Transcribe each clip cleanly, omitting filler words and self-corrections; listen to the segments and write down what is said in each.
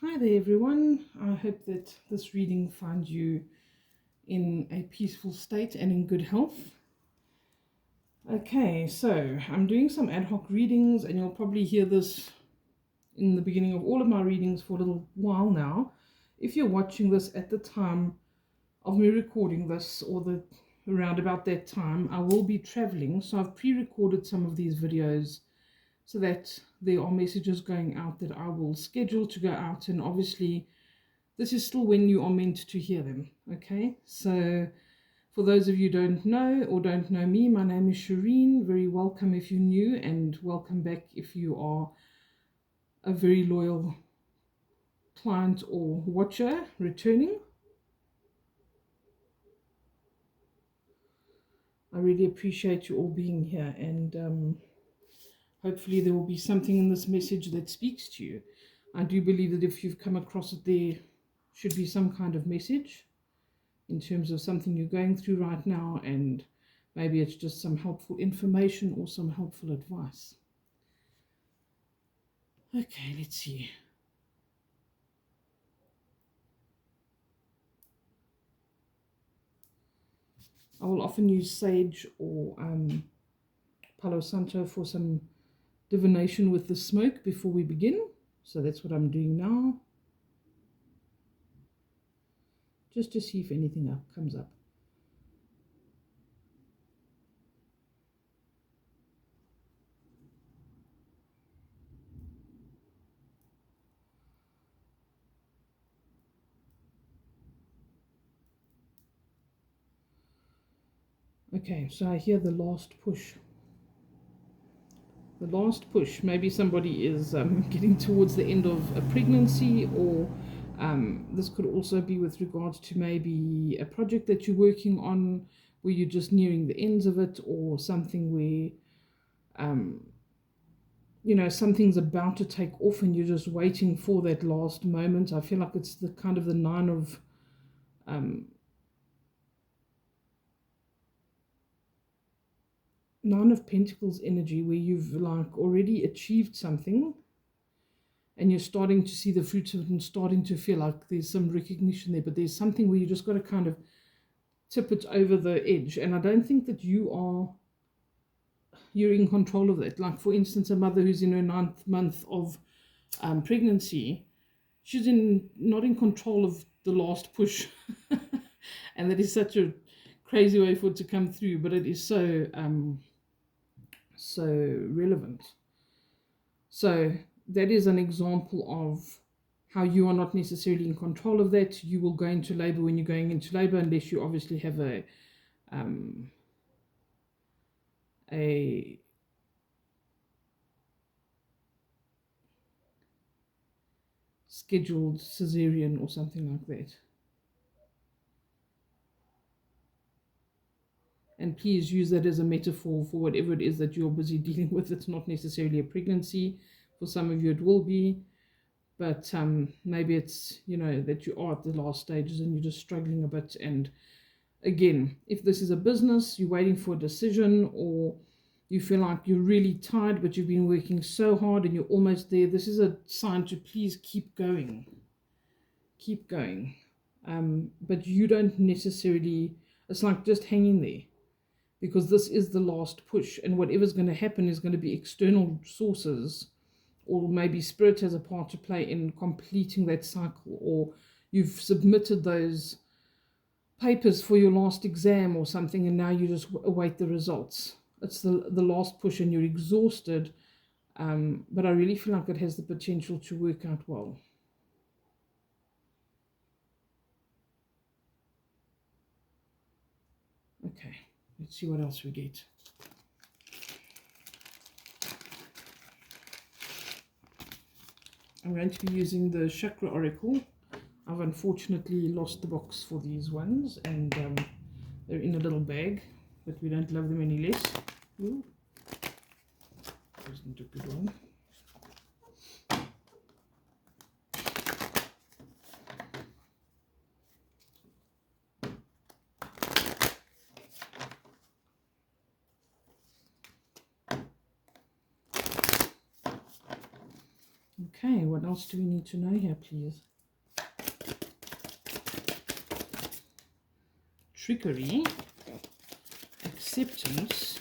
Hi there everyone, I hope that this reading finds you in a peaceful state and in good health. Okay, so I'm doing some ad hoc readings and you'll probably hear this in the beginning of all of my readings for a little while now. If you're watching this at the time of me recording this or around about that time, I will be traveling, so I've pre-recorded some of these videos so that there are messages going out that I will schedule to go out, and obviously this is still when you are meant to hear them. Okay, so for those of you who don't know or don't know me, my name is Shereen. Very welcome if you're new, and welcome back if you are a very loyal client or watcher returning. I really appreciate you all being here, and hopefully there will be something in this message that speaks to you. I do believe that if you've come across it, there should be some kind of message in terms of something you're going through right now, and maybe it's just some helpful information or some helpful advice. Okay, let's see. I will often use sage or Palo Santo for some divination with the smoke before we begin. So that's what I'm doing now, just to see if anything comes up. Okay, so I hear the last push. The last push. Maybe somebody is getting towards the end of a pregnancy, or this could also be with regards to maybe a project that you're working on where you're just nearing the ends of it, or something where something's about to take off and you're just waiting for that last moment. I feel like it's the kind of the Nine of Pentacles energy, where you've like already achieved something and you're starting to see the fruits of it and starting to feel like there's some recognition there, but there's something where you just got to kind of tip it over the edge. And I don't think that you're in control of that. Like, for instance, a mother who's in her 9th month of pregnancy, she's not in control of the last push. And that is such a crazy way for it to come through, but it is so relevant. So that is an example of how you are not necessarily in control of that. You will go into labor when you're going into labor, unless you obviously have a scheduled cesarean or something like that. And please use that as a metaphor for whatever it is that you're busy dealing with. It's not necessarily a pregnancy. For some of you it will be, but maybe it's, that you are at the last stages and you're just struggling a bit. And again, if this is a business, you're waiting for a decision, or you feel like you're really tired but you've been working so hard and you're almost there, this is a sign to please keep going. Keep going. But you don't necessarily, it's like just hanging there, because this is the last push, and whatever's going to happen is going to be external sources, or maybe spirit has a part to play in completing that cycle, or you've submitted those papers for your last exam or something, and now you just await the results. It's the last push and you're exhausted, but I really feel like it has the potential to work out well. Okay, let's see what else we get. I'm going to be using the Chakra Oracle. I've unfortunately lost the box for these ones, and they're in a little bag, but we don't love them any less. Ooh. Isn't a good one. Okay, what else do we need to know here, please? Trickery, acceptance.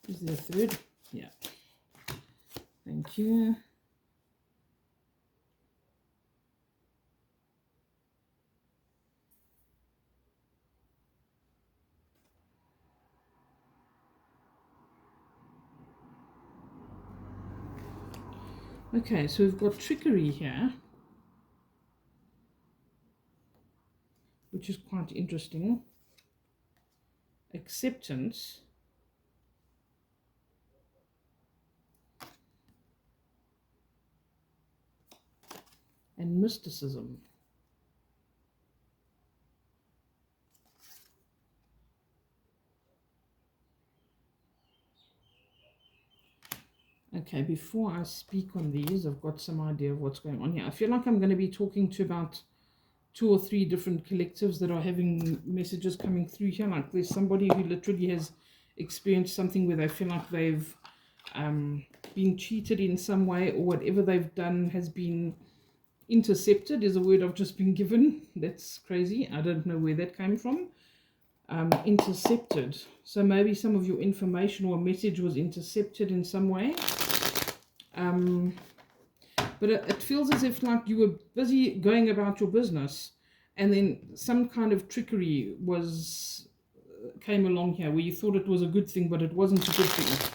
Is there a third? Yeah. Thank you. Okay, so we've got trickery here, which is quite interesting. Acceptance. And mysticism. Okay, before I speak on these, I've got some idea of what's going on here. I feel like I'm going to be talking to about 2 or 3 different collectives that are having messages coming through here. Like there's somebody who literally has experienced something where they feel like they've been cheated in some way, or whatever they've done has been intercepted, is a word I've just been given. That's crazy. I don't know where that came from. Intercepted. So maybe some of your information or message was intercepted in some way. But it feels as if like you were busy going about your business, and then some kind of trickery came along here where you thought it was a good thing, but it wasn't a good thing.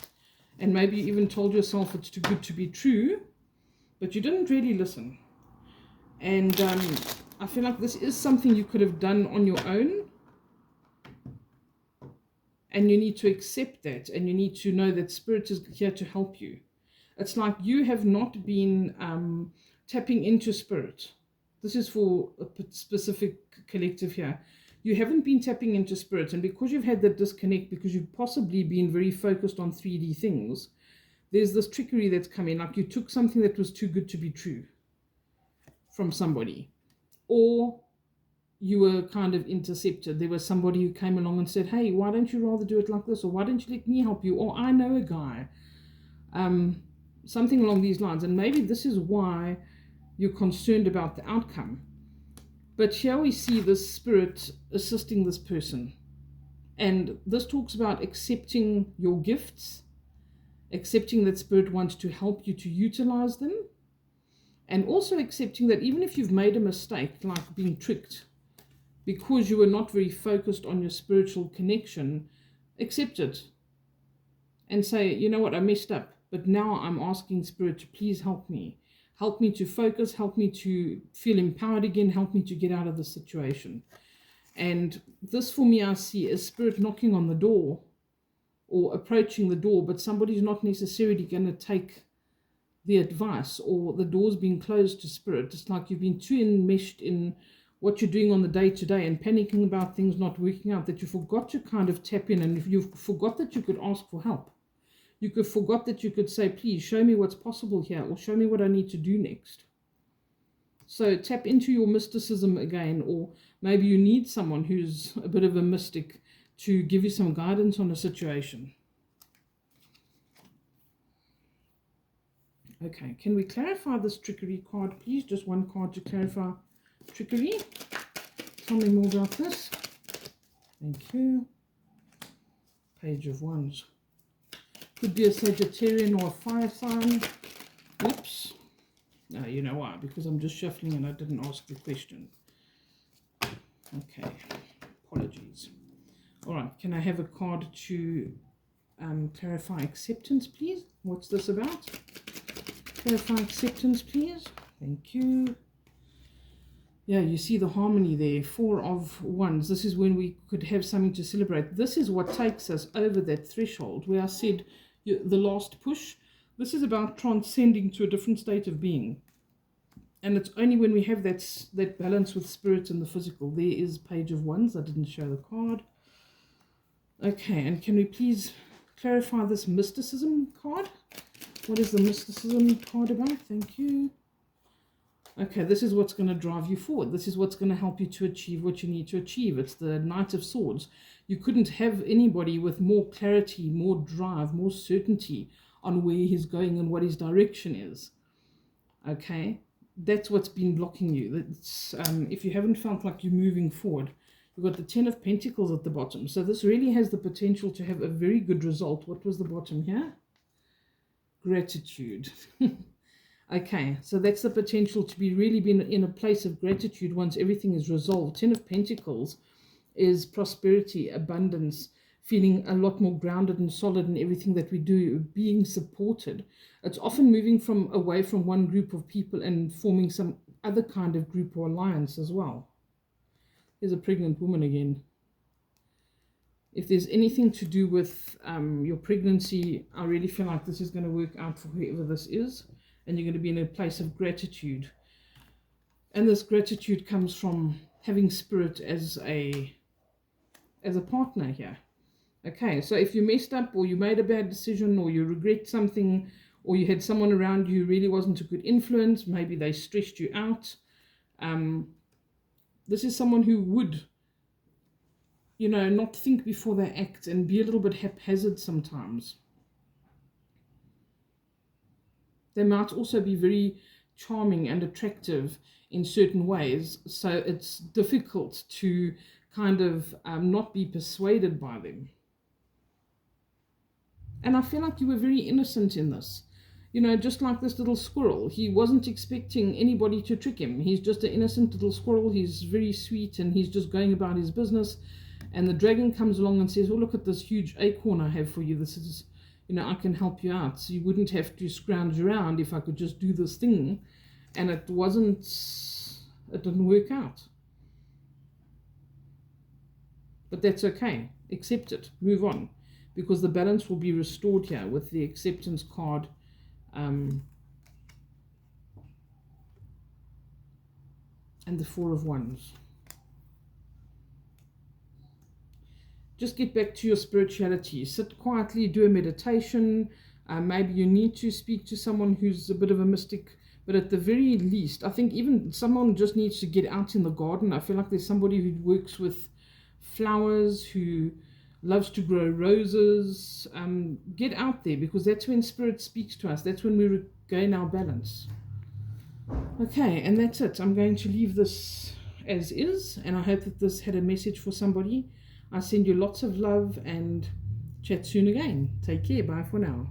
And maybe you even told yourself it's too good to be true, but you didn't really listen. And I feel like this is something you could have done on your own. And you need to accept that, and you need to know that Spirit is here to help you. It's like you have not been tapping into Spirit. This is for a specific collective here. You haven't been tapping into Spirit, and because you've had that disconnect, because you've possibly been very focused on 3D things, there's this trickery that's coming. Like you took something that was too good to be true from somebody, or you were kind of intercepted. There was somebody who came along and said, hey, why don't you rather do it like this? Or why don't you let me help you? Or I know a guy. Something along these lines. And maybe this is why you're concerned about the outcome. But here we see this Spirit assisting this person. And this talks about accepting your gifts, accepting that Spirit wants to help you to utilize them, and also accepting that even if you've made a mistake, like being tricked, because you were not very focused on your spiritual connection, accept it and say, you know what, I messed up, but now I'm asking Spirit to please help me. Help me to focus, help me to feel empowered again, help me to get out of the situation. And this for me, I see as Spirit knocking on the door or approaching the door, but somebody's not necessarily going to take the advice, or the door's being closed to Spirit. It's like you've been too enmeshed in what you're doing on the day-to-day and panicking about things not working out, that you forgot to kind of tap in, and you forgot that you could ask for help. You forgot that you could say, please show me what's possible here, or show me what I need to do next. So tap into your mysticism again, or maybe you need someone who's a bit of a mystic to give you some guidance on a situation. Okay, can we clarify this trickery card, please? Just one card to clarify trickery. Tell me more about this. Thank you. Page of Wands. Could be a Sagittarian or a fire sign. Oops. No, you know why? Because I'm just shuffling and I didn't ask the question. Okay. Apologies. All right. Can I have a card to clarify acceptance, please? What's this about? Clarify acceptance, please. Thank you. Yeah, you see the harmony there. 4 of Wands. This is when we could have something to celebrate. This is what takes us over that threshold where I said the last push. This is about transcending to a different state of being. And it's only when we have that balance with Spirit and the physical. There is Page of Wands. I didn't show the card. Okay, and can we please clarify this mysticism card? What is the mysticism card about? Thank you. Okay, this is what's going to drive you forward. This is what's going to help you to achieve what you need to achieve. It's the Knight of Swords. You couldn't have anybody with more clarity, more drive, more certainty on where he's going and what his direction is. Okay, that's what's been blocking you. That's, if you haven't felt like you're moving forward, you've got the 10 of Pentacles at the bottom. So this really has the potential to have a very good result. What was the bottom here? Gratitude. Okay, so that's the potential to be really been in a place of gratitude once everything is resolved. 10 of Pentacles is prosperity, abundance, feeling a lot more grounded and solid in everything that we do, being supported. It's often moving from away from one group of people and forming some other kind of group or alliance as well. There's a pregnant woman again. If there's anything to do with your pregnancy, I really feel like this is going to work out for whoever this is, and you're going to be in a place of gratitude. And this gratitude comes from having spirit as a partner here. Okay, so if you messed up, or you made a bad decision, or you regret something, or you had someone around you who really wasn't a good influence, maybe they stressed you out, this is someone who would, you know, not think before they act and be a little bit haphazard sometimes. They might also be very charming and attractive in certain ways, so it's difficult to kind of not be persuaded by them. And I feel like you were very innocent in this. You know, just like this little squirrel. He wasn't expecting anybody to trick him. He's just an innocent little squirrel. He's very sweet and he's just going about his business. And the dragon comes along and says, oh, look at this huge acorn I have for you. This is, you know, I can help you out. So you wouldn't have to scrounge around if I could just do this thing. And it didn't work out. But that's okay. Accept it. Move on. Because the balance will be restored here with the acceptance card. And the Four of Wands. Just get back to your spirituality. Sit quietly, do a meditation. Maybe you need to speak to someone who's a bit of a mystic. But at the very least, I think even someone just needs to get out in the garden. I feel like there's somebody who works with flowers, who loves to grow roses. Get out there, because that's when spirit speaks to us. That's when we regain our balance. Okay, and that's it. I'm going to leave this as is, and I hope that this had a message for somebody. I send you lots of love and chat soon again. Take care. Bye for now.